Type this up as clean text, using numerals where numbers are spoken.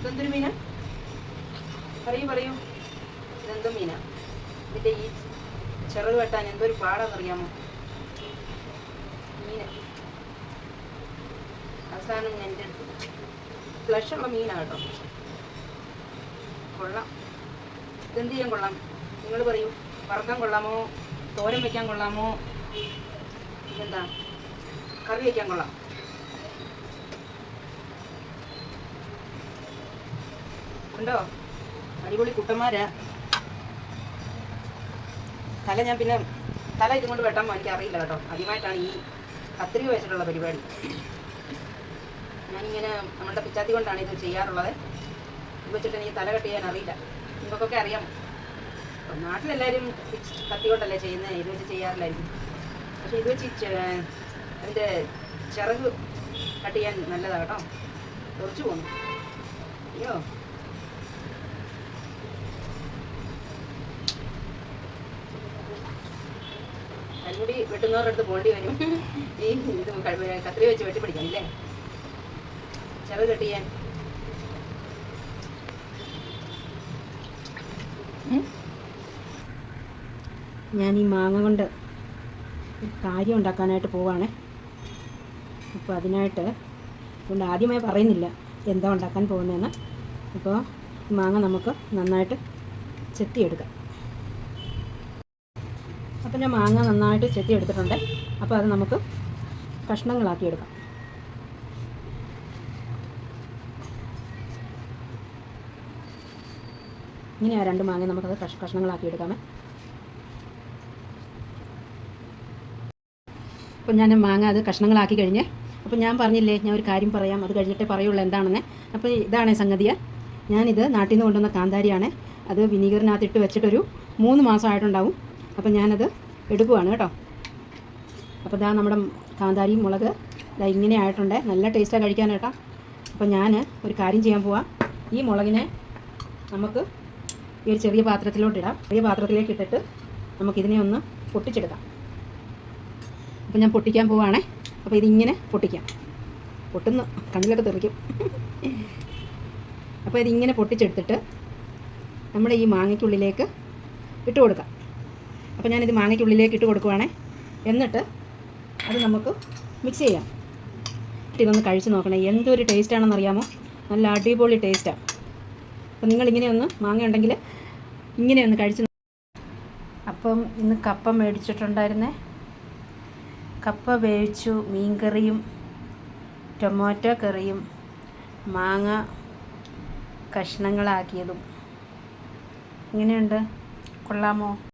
ഇതെന്തൊരു മീനാ? പറയൂ. ഇതെന്തോ മീനാ? ഇതിൻ്റെ ഈ ചിറക് വെട്ടാൻ എന്തൊരു പാടാന്നറിയാമോ? മീന് അവസാനം എൻ്റെ ഫ്ലഷുള്ള മീനാണ് കേട്ടോ. കൊള്ളാം. ഇതെന്ത് ചെയ്യാൻ കൊള്ളാം? നിങ്ങൾ പറയൂ. വറക്കാൻ കൊള്ളാമോ? തോരൻ വയ്ക്കാൻ കൊള്ളാമോ? ഇതെന്താ? കറി വയ്ക്കാൻ കൊള്ളാം. ഉണ്ടോ? അടിപൊളി കുട്ടന്മാരാ. തല ഇതുകൊണ്ട് വെട്ടാൻ എനിക്ക് അറിയില്ല കേട്ടോ. ആദ്യമായിട്ടാണ് ഈ കത്രിക വെച്ചിട്ടുള്ള പരിപാടി. ഞാനിങ്ങനെ നമ്മളുടെ പിച്ചാത്തി കൊണ്ടാണ് ഇത് ചെയ്യാറുള്ളത്. ഇത് വെച്ചിട്ട് എനിക്ക് തല കട്ട് ചെയ്യാൻ അറിയില്ല. നിങ്ങൾക്കൊക്കെ അറിയാം. നാട്ടിലെല്ലാവരും കത്തി കൊണ്ടല്ലേ ചെയ്യുന്നത്, ഇത് വെച്ച് ചെയ്യാറില്ലായിരിക്കും. പക്ഷെ ഇത് വെച്ച് അതിൻ്റെ ചിറക് കട്ട് ചെയ്യാൻ നല്ലതാണ് കേട്ടോ. കുറച്ച് പോകുന്നു. അയ്യോ, കൽമുടി വെട്ടുന്നവരുടെ അടുത്ത് പോകേണ്ടി വരും. ഈ ഇത് കത്രി വെച്ച് വെട്ടിപ്പിടിക്കാൻ അല്ലേ, ചിറക് കട്ട് ചെയ്യാൻ. ഞാൻ ഈ മാങ്ങ കൊണ്ട് കാര്യം ഉണ്ടാക്കാനായിട്ട് പോവാണേ. അപ്പോൾ അതിനായിട്ട് അതുകൊണ്ട് ആദ്യമായി പറയുന്നില്ല എന്താ ഉണ്ടാക്കാൻ പോകുന്നതെന്ന്. അപ്പോൾ മാങ്ങ നമുക്ക് നന്നായിട്ട് ചെത്തിയെടുക്കാം. അപ്പോൾ ഞാൻ മാങ്ങ നന്നായിട്ട് ചെത്തി എടുത്തിട്ടുണ്ട്. അപ്പോൾ അത് നമുക്ക് കഷ്ണങ്ങളാക്കി എടുക്കാം. ഇങ്ങനെയാണ് 2 മാങ്ങ നമുക്കത് കഷ്ണങ്ങളാക്കി എടുക്കാമേ. അപ്പോൾ ഞാൻ മാങ്ങ അത് കഷ്ണങ്ങളാക്കി കഴിഞ്ഞ്, അപ്പോൾ ഞാൻ പറഞ്ഞില്ലേ ഞാൻ ഒരു കാര്യം പറയാം, അത് കഴിഞ്ഞിട്ടേ പറയുള്ളൂ എന്താണെന്ന്. അപ്പോൾ ഇതാണ് സംഗതിയ. ഞാനിത് നാട്ടിൽ നിന്ന് കൊണ്ടുവന്ന കാന്താരിയാണ്. അത് വിനീഗറിനകത്തിട്ട് വെച്ചിട്ടൊരു 3 മാസമായിട്ടുണ്ടാവും. അപ്പോൾ ഞാനത് എടുക്കുവാണ് കേട്ടോ. അപ്പോൾ ഇതാ നമ്മുടെ കാന്താരി മുളക് ഇതാ ഇങ്ങനെ ആയിട്ടുണ്ട്. നല്ല ടേസ്റ്റാണ് കഴിക്കാൻ കേട്ടോ. അപ്പോൾ ഞാൻ ഒരു കാര്യം ചെയ്യാൻ പോവാം. ഈ മുളകിനെ നമുക്ക് ഈ ഒരു ചെറിയ പാത്രത്തിലോട്ടിടാം. ചെറിയ പാത്രത്തിലേക്ക് ഇട്ടിട്ട് നമുക്കിതിനെ ഒന്ന് പൊട്ടിച്ചെടുക്കാം. അപ്പോൾ ഞാൻ പൊട്ടിക്കാൻ പോവാണേ. അപ്പോൾ ഇതിങ്ങനെ പൊട്ടിക്കാം. പൊട്ടുന്നു കണ്ണിലൊക്കെ തെറിക്കും. അപ്പോൾ ഇതിങ്ങനെ പൊട്ടിച്ചെടുത്തിട്ട് നമ്മുടെ ഈ മാങ്ങയ്ക്കുള്ളിലേക്ക് ഇട്ട് കൊടുക്കാം. അപ്പോൾ ഞാനിത് മാങ്ങയ്ക്കുള്ളിലേക്ക് ഇട്ട് കൊടുക്കുവാണേ. എന്നിട്ട് അത് നമുക്ക് മിക്സ് ചെയ്യാം. ഇതൊന്ന് കഴിച്ച് നോക്കണേ, എന്തൊരു ടേസ്റ്റാണെന്ന് അറിയാമോ? നല്ല അടിപൊളി ടേസ്റ്റാണ്. അപ്പോൾ നിങ്ങളിങ്ങനെ ഒന്ന് മാങ്ങ ഉണ്ടെങ്കിൽ ഇങ്ങനെ ഒന്ന് കഴിച്ച്. അപ്പം ഇന്ന് കപ്പ മേടിച്ചിട്ടുണ്ടായിരുന്നേ. കപ്പ വേവിച്ചു, മീൻകറിയും ടൊമാറ്റോ കറിയും മാങ്ങ കഷ്ണങ്ങളാക്കിയതും. എങ്ങനെയുണ്ട്? കൊള്ളാമോ?